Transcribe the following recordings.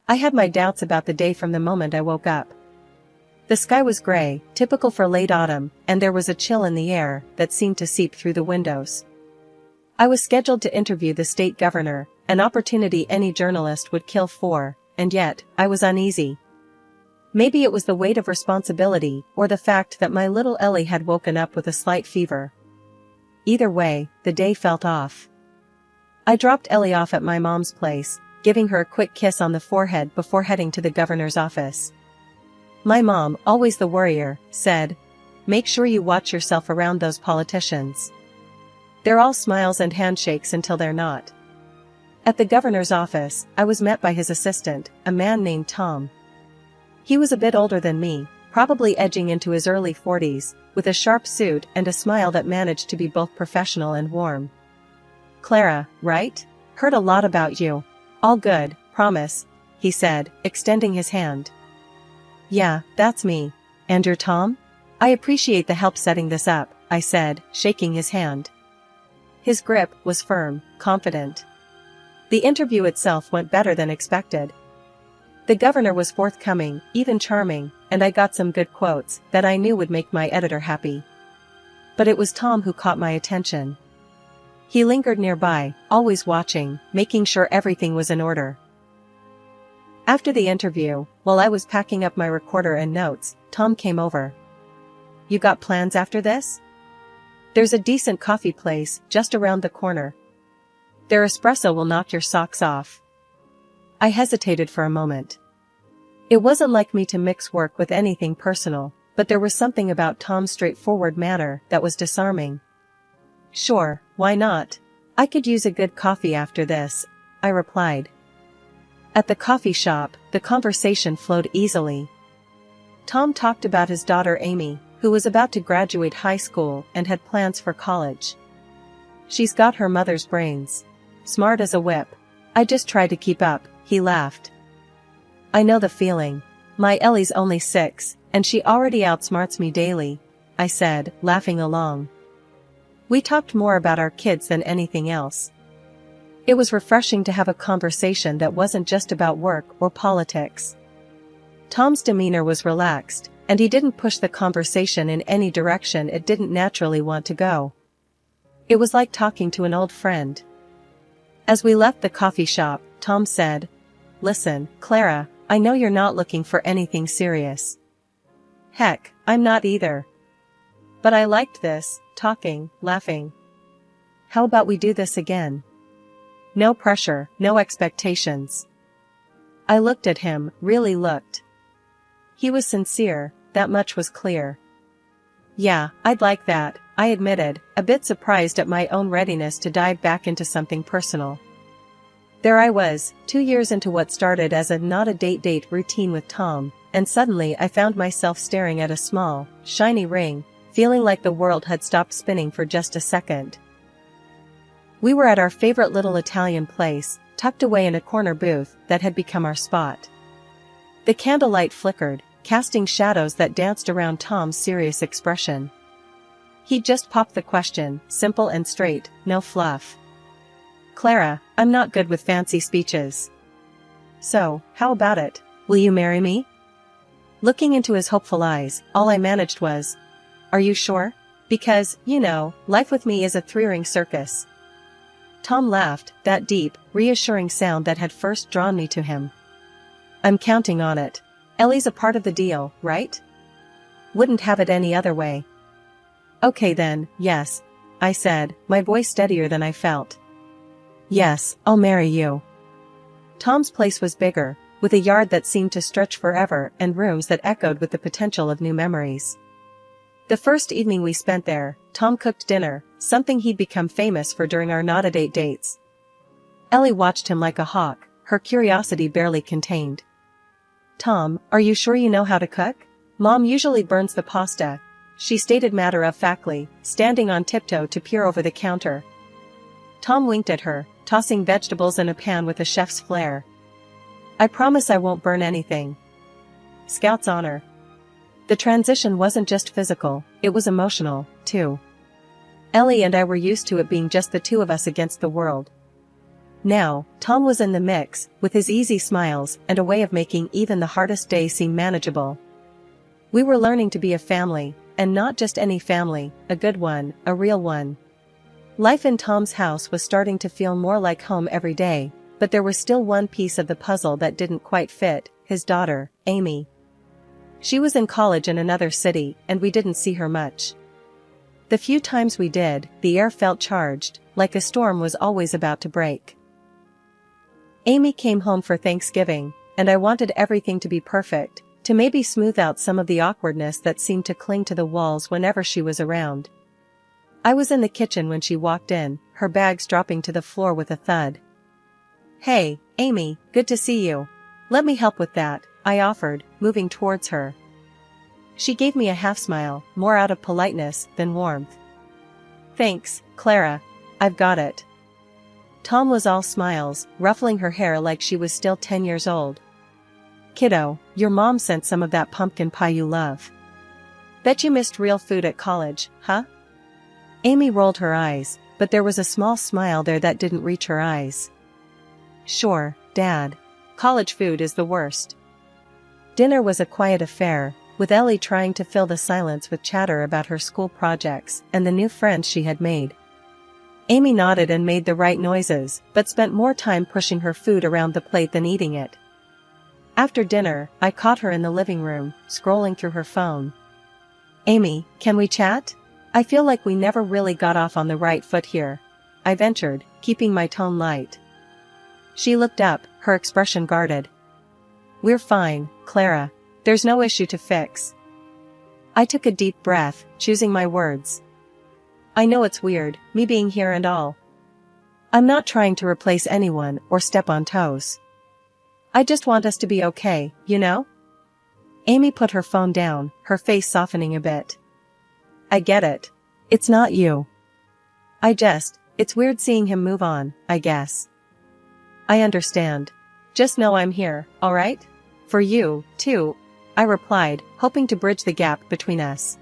I had my doubts about the day from the moment I woke up. The sky was gray, typical for late autumn, and there was a chill in the air that seemed to seep through the windows. I was scheduled to interview the state governor, an opportunity any journalist would kill for, and yet, I was uneasy. Maybe it was the weight of responsibility, or the fact that my little Ellie had woken up with a slight fever. Either way, the day felt off. I dropped Ellie off at my mom's place, giving her a quick kiss on the forehead before heading to the governor's office. My mom, always the worrier, said, "Make sure you watch yourself around those politicians. They're all smiles and handshakes until they're not." At the governor's office, I was met by his assistant, a man named Tom. He was a bit older than me, probably edging into his early 40s, with a sharp suit and a smile that managed to be both professional and warm. "Clara, right? Heard a lot about you. All good, promise," he said, extending his hand. "Yeah, that's me. And you're Tom? I appreciate the help setting this up," I said, shaking his hand. His grip was firm, confident. The interview itself went better than expected. The governor was forthcoming, even charming, and I got some good quotes that I knew would make my editor happy. But it was Tom who caught my attention. He lingered nearby, always watching, making sure everything was in order. After the interview, while I was packing up my recorder and notes, Tom came over. "You got plans after this? There's a decent coffee place just around the corner. Their espresso will knock your socks off." I hesitated for a moment. It wasn't like me to mix work with anything personal, but there was something about Tom's straightforward manner that was disarming. "Sure, why not? I could use a good coffee after this," I replied. At the coffee shop, the conversation flowed easily. Tom talked about his daughter Amy, who was about to graduate high school and had plans for college. "She's got her mother's brains. Smart as a whip. I just try to keep up," he laughed. "I know the feeling. My Ellie's only 6, and she already outsmarts me daily," I said, laughing along. We talked more about our kids than anything else. It was refreshing to have a conversation that wasn't just about work or politics. Tom's demeanor was relaxed, and he didn't push the conversation in any direction it didn't naturally want to go. It was like talking to an old friend. As we left the coffee shop, Tom said, "Listen, Clara, I know you're not looking for anything serious. Heck, I'm not either. But I liked this, talking, laughing. How about we do this again? No pressure, no expectations." I looked at him, really looked. He was sincere, that much was clear. "Yeah, I'd like that," I admitted, a bit surprised at my own readiness to dive back into something personal. There I was, 2 years into what started as a not-a-date routine with Tom, and suddenly I found myself staring at a small, shiny ring, feeling like the world had stopped spinning for just a second. We were at our favorite little Italian place, tucked away in a corner booth that had become our spot. The candlelight flickered, casting shadows that danced around Tom's serious expression. He just popped the question, simple and straight, no fluff. "Clara, I'm not good with fancy speeches. So, how about it? Will you marry me?" Looking into his hopeful eyes, all I managed was, "Are you sure? Because, you know, life with me is a 3-ring circus." Tom laughed, that deep, reassuring sound that had first drawn me to him. "I'm counting on it. Ellie's a part of the deal, right? Wouldn't have it any other way." "Okay then, yes," I said, my voice steadier than I felt. "Yes, I'll marry you." Tom's place was bigger, with a yard that seemed to stretch forever and rooms that echoed with the potential of new memories. The first evening we spent there, Tom cooked dinner, something he'd become famous for during our not-a-date dates. Ellie watched him like a hawk, her curiosity barely contained. "Tom, are you sure you know how to cook? Mom usually burns the pasta," she stated matter-of-factly, standing on tiptoe to peer over the counter. Tom winked at her, tossing vegetables in a pan with a chef's flair. "I promise I won't burn anything. Scout's honor." The transition wasn't just physical, it was emotional, too. Ellie and I were used to it being just the two of us against the world. Now, Tom was in the mix, with his easy smiles and a way of making even the hardest day seem manageable. We were learning to be a family, and not just any family, a good one, a real one. Life in Tom's house was starting to feel more like home every day, but there was still one piece of the puzzle that didn't quite fit: his daughter, Amy. She was in college in another city, and we didn't see her much. The few times we did, the air felt charged, like a storm was always about to break. Amy came home for Thanksgiving, and I wanted everything to be perfect, to maybe smooth out some of the awkwardness that seemed to cling to the walls whenever she was around. I was in the kitchen when she walked in, her bags dropping to the floor with a thud. "Hey, Amy, good to see you. Let me help with that," I offered, moving towards her. She gave me a half-smile, more out of politeness than warmth. "Thanks, Clara. I've got it." Tom was all smiles, ruffling her hair like she was still 10 years old. "Kiddo, your mom sent some of that pumpkin pie you love. Bet you missed real food at college, huh?" Amy rolled her eyes, but there was a small smile there that didn't reach her eyes. "Sure, Dad. College food is the worst." Dinner was a quiet affair, with Ellie trying to fill the silence with chatter about her school projects and the new friends she had made. Amy nodded and made the right noises, but spent more time pushing her food around the plate than eating it. After dinner, I caught her in the living room, scrolling through her phone. "Amy, can we chat? I feel like we never really got off on the right foot here," I ventured, keeping my tone light. She looked up, her expression guarded. "We're fine, Clara. There's no issue to fix." I took a deep breath, choosing my words. "I know it's weird, me being here and all. I'm not trying to replace anyone or step on toes. I just want us to be okay, you know?" Amy put her phone down, her face softening a bit. "I get it. It's not you. It's weird seeing him move on, I guess." "I understand. Just know I'm here, alright? For you, too," I replied, hoping to bridge the gap between us.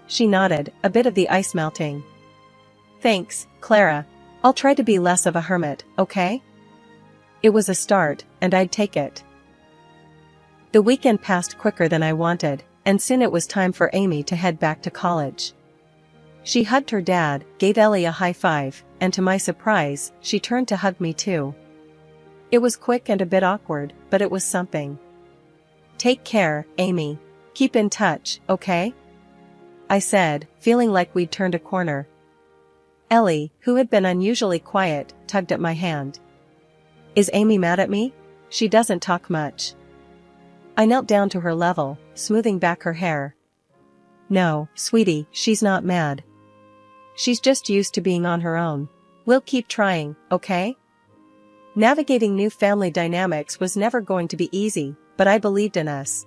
She nodded, a bit of the ice melting. "Thanks, Clara. I'll try to be less of a hermit, okay?" It was a start, and I'd take it. The weekend passed quicker than I wanted, and soon it was time for Amy to head back to college. She hugged her dad, gave Ellie a high five, and to my surprise, she turned to hug me too. It was quick and a bit awkward, but it was something. "Take care, Amy. Keep in touch, okay?" I said, feeling like we'd turned a corner. Ellie, who had been unusually quiet, tugged at my hand. "Is Amy mad at me? She doesn't talk much." I knelt down to her level, smoothing back her hair. "No, sweetie, she's not mad. She's just used to being on her own. We'll keep trying, okay?" Navigating new family dynamics was never going to be easy, but I believed in us.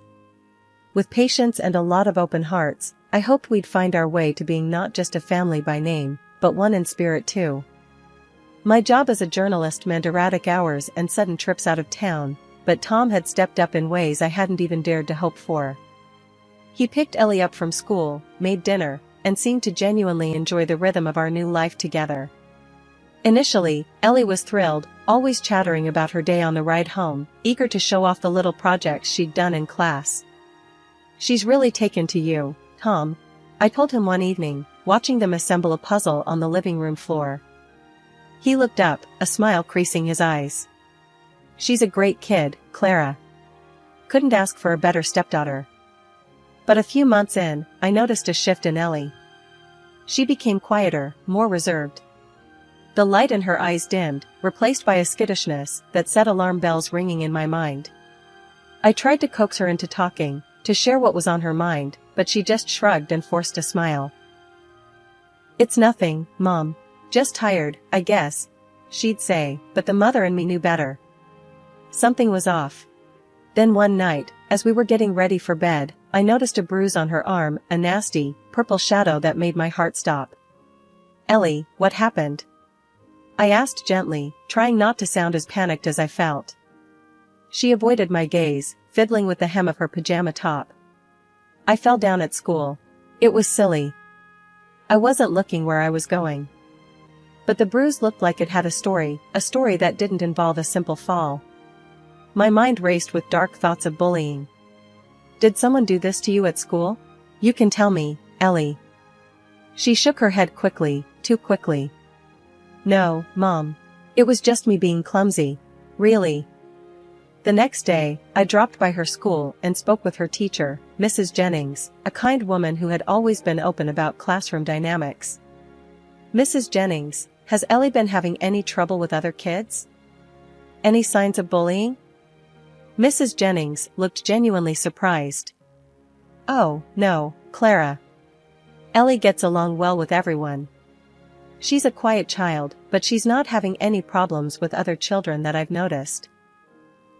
With patience and a lot of open hearts, I hoped we'd find our way to being not just a family by name, but one in spirit too. My job as a journalist meant erratic hours and sudden trips out of town, but Tom had stepped up in ways I hadn't even dared to hope for. He picked Ellie up from school, made dinner, and seemed to genuinely enjoy the rhythm of our new life together. Initially, Ellie was thrilled, always chattering about her day on the ride home, eager to show off the little projects she'd done in class. "She's really taken to you, Tom," I told him one evening, watching them assemble a puzzle on the living room floor. He looked up, a smile creasing his eyes. "She's a great kid, Clara. Couldn't ask for a better stepdaughter." But a few months in, I noticed a shift in Ellie. She became quieter, more reserved. The light in her eyes dimmed, replaced by a skittishness that set alarm bells ringing in my mind. I tried to coax her into talking, to share what was on her mind, but she just shrugged and forced a smile. "It's nothing, Mom. Just tired, I guess," she'd say, but the mother in me knew better. Something was off. Then one night, as we were getting ready for bed, I noticed a bruise on her arm, a nasty, purple shadow that made my heart stop. "Ellie, what happened?" I asked gently, trying not to sound as panicked as I felt. She avoided my gaze, fiddling with the hem of her pajama top. "I fell down at school. It was silly. I wasn't looking where I was going." But the bruise looked like it had a story that didn't involve a simple fall. My mind raced with dark thoughts of bullying. Did someone do this to you at school? You can tell me, Ellie. She shook her head quickly, too quickly. No, Mom. It was just me being clumsy. Really. The next day, I dropped by her school and spoke with her teacher, Mrs. Jennings, a kind woman who had always been open about classroom dynamics. Mrs. Jennings, has Ellie been having any trouble with other kids? Any signs of bullying? Mrs. Jennings looked genuinely surprised. Oh, no, Clara. Ellie gets along well with everyone. She's a quiet child, but she's not having any problems with other children that I've noticed.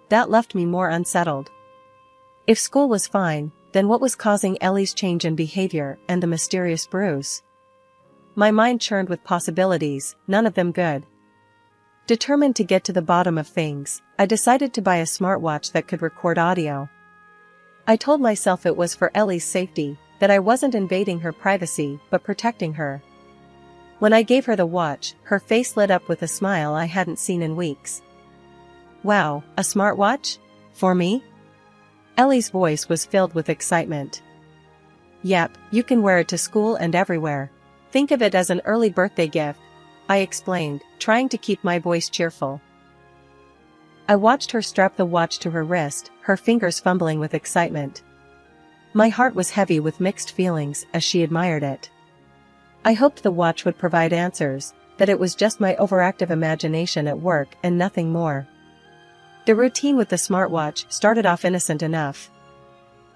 That left me more unsettled. If school was fine, then what was causing Ellie's change in behavior and the mysterious bruise? My mind churned with possibilities, none of them good. Determined to get to the bottom of things, I decided to buy a smartwatch that could record audio. I told myself it was for Ellie's safety, that I wasn't invading her privacy but protecting her. When I gave her the watch, her face lit up with a smile I hadn't seen in weeks. Wow, a smartwatch? For me? Ellie's voice was filled with excitement. Yep, you can wear it to school and everywhere. Think of it as an early birthday gift, I explained, trying to keep my voice cheerful. I watched her strap the watch to her wrist, her fingers fumbling with excitement. My heart was heavy with mixed feelings as she admired it. I hoped the watch would provide answers, that it was just my overactive imagination at work and nothing more. The routine with the smartwatch started off innocent enough.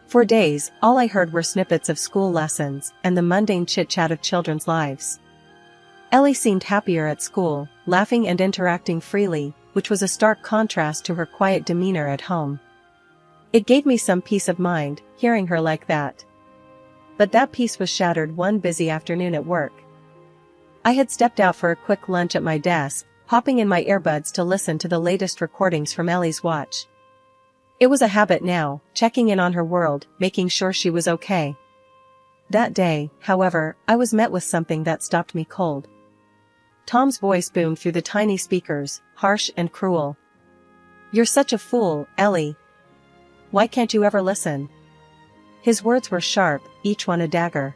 For days, all I heard were snippets of school lessons and the mundane chit-chat of children's lives. Ellie seemed happier at school, laughing and interacting freely, which was a stark contrast to her quiet demeanor at home. It gave me some peace of mind, hearing her like that. But that peace was shattered one busy afternoon at work. I had stepped out for a quick lunch at my desk, popping in my earbuds to listen to the latest recordings from Ellie's watch. It was a habit now, checking in on her world, making sure she was okay. That day, however, I was met with something that stopped me cold. Tom's voice boomed through the tiny speakers, harsh and cruel. You're such a fool, Ellie. Why can't you ever listen? His words were sharp, each one a dagger.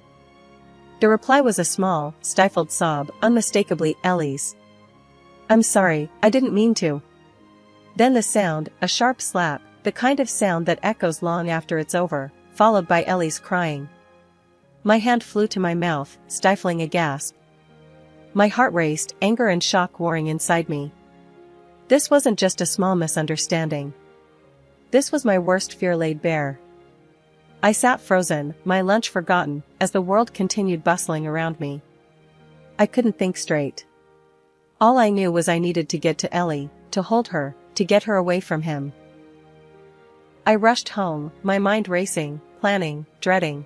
The reply was a small, stifled sob, unmistakably Ellie's. I'm sorry, I didn't mean to. Then the sound, a sharp slap, the kind of sound that echoes long after it's over, followed by Ellie's crying. My hand flew to my mouth, stifling a gasp. My heart raced, anger and shock warring inside me. This wasn't just a small misunderstanding. This was my worst fear laid bare. I sat frozen, my lunch forgotten, as the world continued bustling around me. I couldn't think straight. All I knew was I needed to get to Ellie, to hold her, to get her away from him. I rushed home, my mind racing, planning, dreading.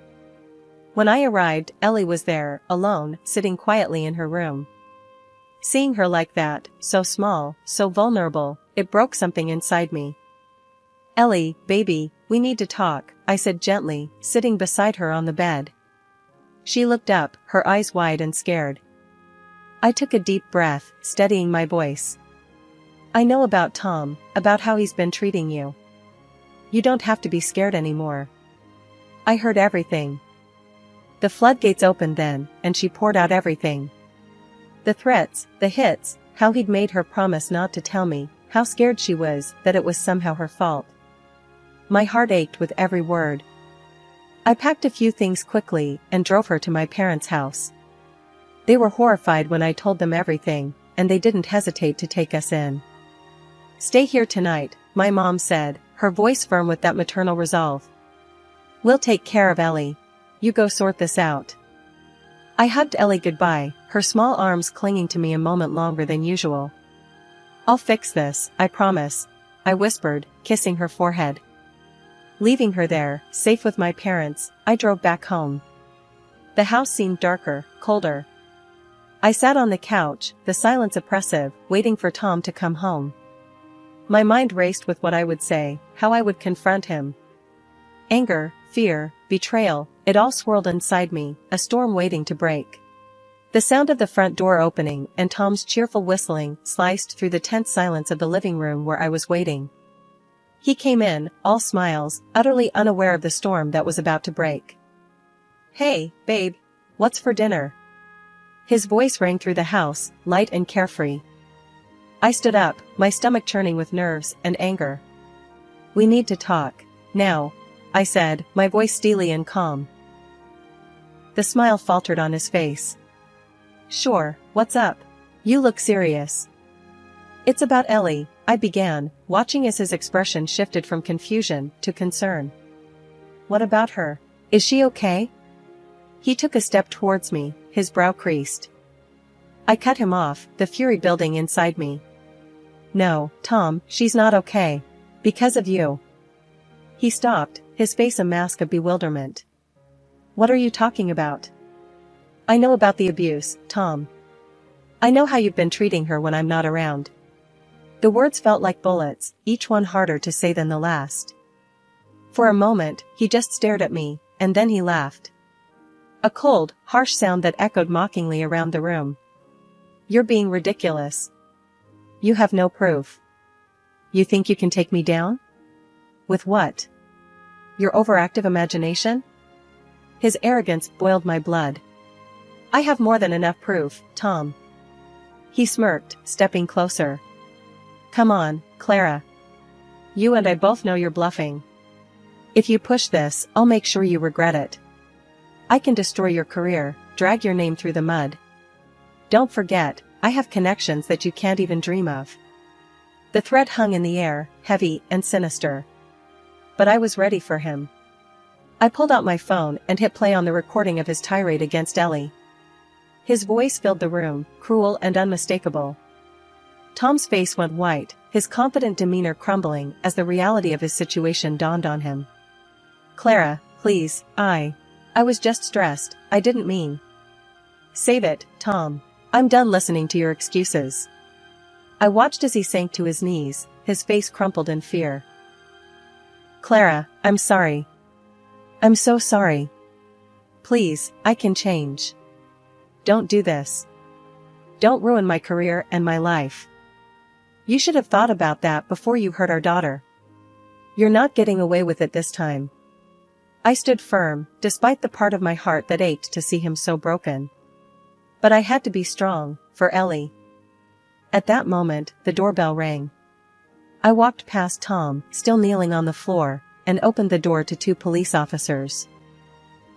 When I arrived, Ellie was there, alone, sitting quietly in her room. Seeing her like that, so small, so vulnerable, it broke something inside me. Ellie, baby, we need to talk, I said gently, sitting beside her on the bed. She looked up, her eyes wide and scared. I took a deep breath, steadying my voice. I know about Tom, about how he's been treating you. You don't have to be scared anymore. I heard everything. The floodgates opened then, and she poured out everything. The threats, the hits, how he'd made her promise not to tell me, how scared she was that it was somehow her fault. My heart ached with every word. I packed a few things quickly and drove her to my parents' house. They were horrified when I told them everything, and they didn't hesitate to take us in. Stay here tonight, my mom said, her voice firm with that maternal resolve. We'll take care of Ellie. You go sort this out. I hugged Ellie goodbye, her small arms clinging to me a moment longer than usual. I'll fix this, I promise, I whispered, kissing her forehead. Leaving her there, safe with my parents, I drove back home. The house seemed darker, colder. I sat on the couch, the silence oppressive, waiting for Tom to come home. My mind raced with what I would say, how I would confront him. Anger, fear, betrayal, it all swirled inside me, a storm waiting to break. The sound of the front door opening and Tom's cheerful whistling sliced through the tense silence of the living room where I was waiting. He came in, all smiles, utterly unaware of the storm that was about to break. "Hey, babe. What's for dinner?" His voice rang through the house, light and carefree. I stood up, my stomach churning with nerves and anger. "We need to talk. Now," I said, my voice steely and calm. The smile faltered on his face. "Sure, what's up? You look serious." "It's about Ellie," I began, watching as his expression shifted from confusion to concern. "What about her? Is she okay?" He took a step towards me, his brow creased. I cut him off, the fury building inside me. "No, Tom, she's not okay. Because of you." He stopped, his face a mask of bewilderment. "What are you talking about?" "I know about the abuse, Tom. I know how you've been treating her when I'm not around." The words felt like bullets, each one harder to say than the last. For a moment, he just stared at me, and then he laughed. A cold, harsh sound that echoed mockingly around the room. "You're being ridiculous. You have no proof. You think you can take me down? With what? Your overactive imagination?" His arrogance boiled my blood. "I have more than enough proof, Tom." He smirked, stepping closer. "Come on, Clara. You and I both know you're bluffing. If you push this, I'll make sure you regret it. I can destroy your career, drag your name through the mud. Don't forget, I have connections that you can't even dream of." The threat hung in the air, heavy and sinister. But I was ready for him. I pulled out my phone and hit play on the recording of his tirade against Ellie. His voice filled the room, cruel and unmistakable. Tom's face went white, his confident demeanor crumbling as the reality of his situation dawned on him. "Clara, please, I was just stressed, I didn't mean." "Save it, Tom. I'm done listening to your excuses." I watched as he sank to his knees, his face crumpled in fear. "Clara, I'm sorry. I'm so sorry. Please, I can change. Don't do this. Don't ruin my career and my life. You should have thought about that before you hurt our daughter. You're not getting away with it this time." I stood firm, despite the part of my heart that ached to see him so broken. But I had to be strong, for Ellie. At that moment, the doorbell rang. I walked past Tom, still kneeling on the floor, and opened the door to 2 police officers.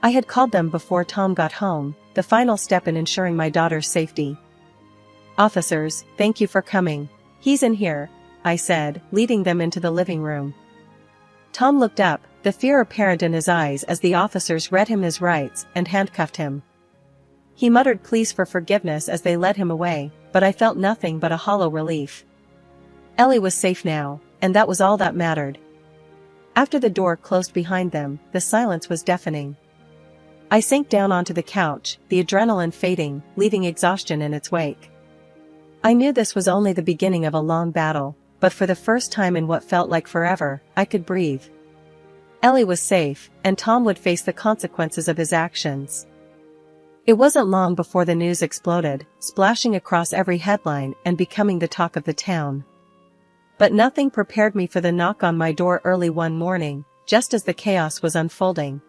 I had called them before Tom got home, the final step in ensuring my daughter's safety. "Officers, thank you for coming. He's in here," I said, leading them into the living room. Tom looked up, the fear apparent in his eyes as the officers read him his rights and handcuffed him. He muttered pleas for forgiveness as they led him away, but I felt nothing but a hollow relief. Ellie was safe now, and that was all that mattered. After the door closed behind them, the silence was deafening. I sank down onto the couch, the adrenaline fading, leaving exhaustion in its wake. I knew this was only the beginning of a long battle, but for the first time in what felt like forever, I could breathe. Ellie was safe, and Tom would face the consequences of his actions. It wasn't long before the news exploded, splashing across every headline and becoming the talk of the town. But nothing prepared me for the knock on my door early one morning, just as the chaos was unfolding.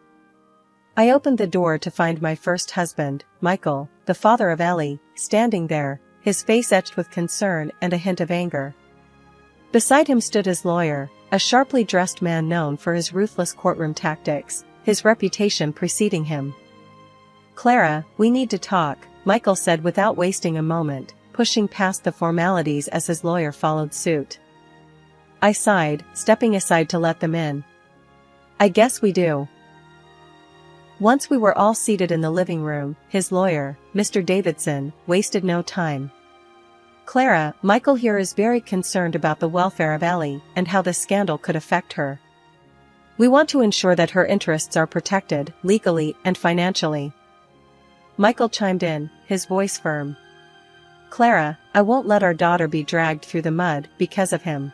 I opened the door to find my first husband, Michael, the father of Ellie, standing there, his face etched with concern and a hint of anger. Beside him stood his lawyer, a sharply dressed man known for his ruthless courtroom tactics, his reputation preceding him. "Clara, we need to talk," Michael said without wasting a moment, pushing past the formalities as his lawyer followed suit. I sighed, stepping aside to let them in. "I guess we do." Once we were all seated in the living room, his lawyer, Mr. Davidson, wasted no time. "Clara, Michael here is very concerned about the welfare of Ellie and how this scandal could affect her. We want to ensure that her interests are protected, legally and financially." Michael chimed in, his voice firm. "Clara, I won't let our daughter be dragged through the mud because of him.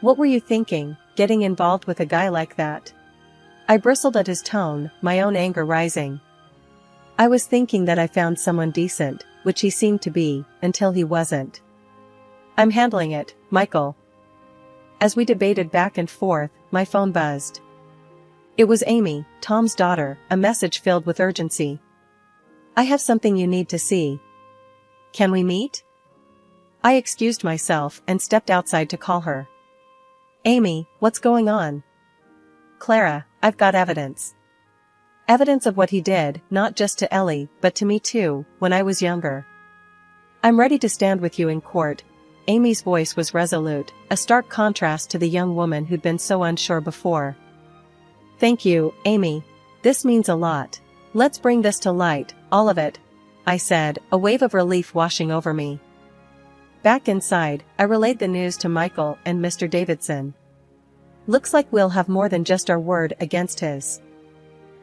What were you thinking, getting involved with a guy like that?" I bristled at his tone, my own anger rising. I was thinking that I found someone decent, which he seemed to be, until he wasn't. I'm handling it, Michael. As we debated back and forth, my phone buzzed. It was Amy, Tom's daughter, a message filled with urgency. I have something you need to see. Can we meet? I excused myself and stepped outside to call her. Amy, what's going on? Clara, I've got evidence. Evidence of what he did, not just to Ellie, but to me too, when I was younger. I'm ready to stand with you in court. Amy's voice was resolute, a stark contrast to the young woman who'd been so unsure before. Thank you, Amy. This means a lot. Let's bring this to light, all of it, I said, a wave of relief washing over me. Back inside, I relayed the news to Michael and Mr. Davidson. Looks like we'll have more than just our word against his.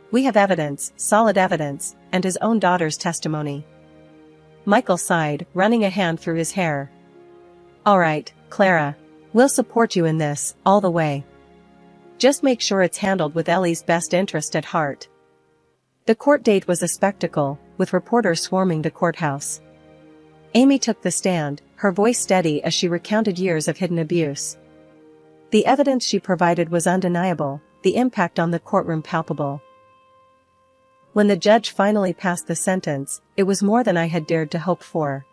We have evidence, solid evidence, and his own daughter's testimony. Michael sighed, running a hand through his hair. All right, Clara. We'll support you in this, all the way. Just make sure it's handled with Ellie's best interest at heart. The court date was a spectacle, with reporters swarming the courthouse. Amy took the stand, her voice steady as she recounted years of hidden abuse. The evidence she provided was undeniable, the impact on the courtroom palpable. When the judge finally passed the sentence, it was more than I had dared to hope for.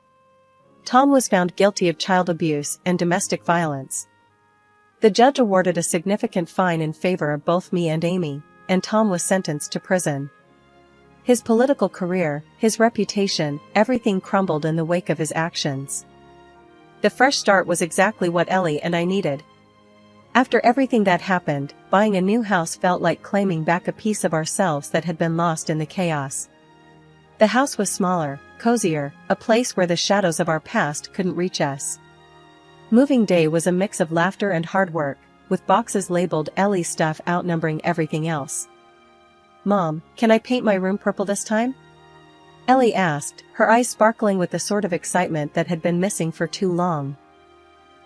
Tom was found guilty of child abuse and domestic violence. The judge awarded a significant fine in favor of both me and Amy, and Tom was sentenced to prison. His political career, his reputation, everything crumbled in the wake of his actions. The fresh start was exactly what Ellie and I needed. After everything that happened, buying a new house felt like claiming back a piece of ourselves that had been lost in the chaos. The house was smaller, cozier, a place where the shadows of our past couldn't reach us. Moving day was a mix of laughter and hard work, with boxes labeled Ellie's stuff outnumbering everything else. Mom, can I paint my room purple this time? Ellie asked, her eyes sparkling with the sort of excitement that had been missing for too long.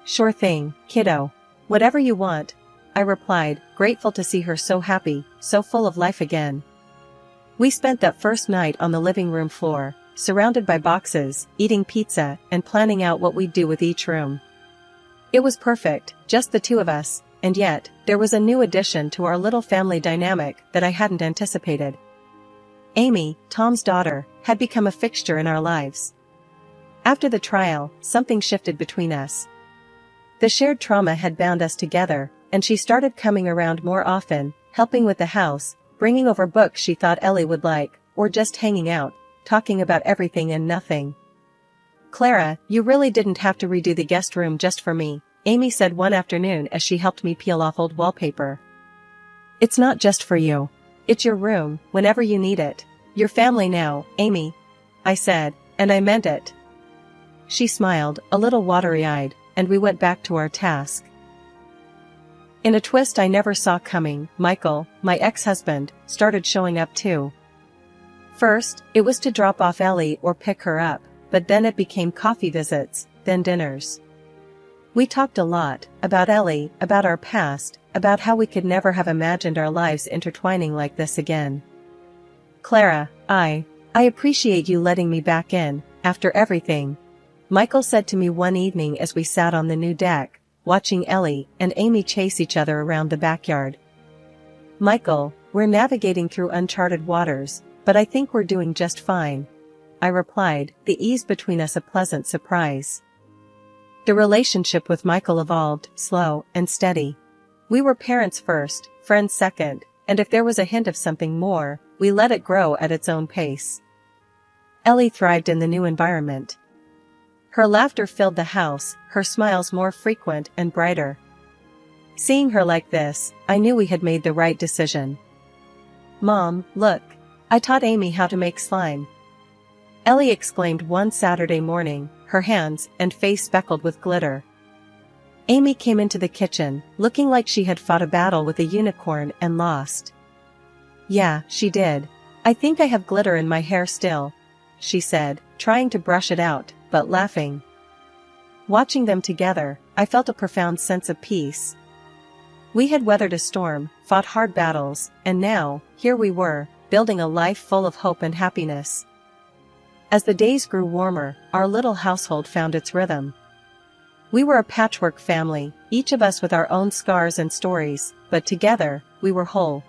Sure thing, kiddo. Whatever you want, I replied, grateful to see her so happy, so full of life again. We spent that first night on the living room floor, surrounded by boxes, eating pizza, and planning out what we'd do with each room. It was perfect, just the two of us, and yet, there was a new addition to our little family dynamic that I hadn't anticipated. Amy, Tom's daughter, had become a fixture in our lives. After the trial, something shifted between us. The shared trauma had bound us together, and she started coming around more often, helping with the house, bringing over books she thought Ellie would like, or just hanging out, talking about everything and nothing. Clara, you really didn't have to redo the guest room just for me, Amy said one afternoon as she helped me peel off old wallpaper. It's not just for you. It's your room, whenever you need it. Your family now, Amy, I said, and I meant it. She smiled, a little watery-eyed, and we went back to our task. In a twist I never saw coming, Michael, my ex-husband, started showing up too. First, it was to drop off Ellie or pick her up, but then it became coffee visits, then dinners. We talked a lot, about Ellie, about our past, about how we could never have imagined our lives intertwining like this again. Clara, I appreciate you letting me back in, after everything, Michael said to me one evening as we sat on the new deck, watching Ellie and Amy chase each other around the backyard. Michael, we're navigating through uncharted waters, but I think we're doing just fine, I replied, the ease between us a pleasant surprise. The relationship with Michael evolved, slow and steady. We were parents first, friends second, and if there was a hint of something more, we let it grow at its own pace. Ellie thrived in the new environment. Her laughter filled the house, her smiles more frequent and brighter. Seeing her like this, I knew we had made the right decision. Mom, look. I taught Amy how to make slime. Ellie exclaimed one Saturday morning, her hands and face speckled with glitter. Amy came into the kitchen, looking like she had fought a battle with a unicorn and lost. Yeah, she did. I think I have glitter in my hair still, she said, trying to brush it out, but laughing. Watching them together, I felt a profound sense of peace. We had weathered a storm, fought hard battles, and now, here we were, building a life full of hope and happiness. As the days grew warmer, our little household found its rhythm. We were a patchwork family, each of us with our own scars and stories, but together, we were whole.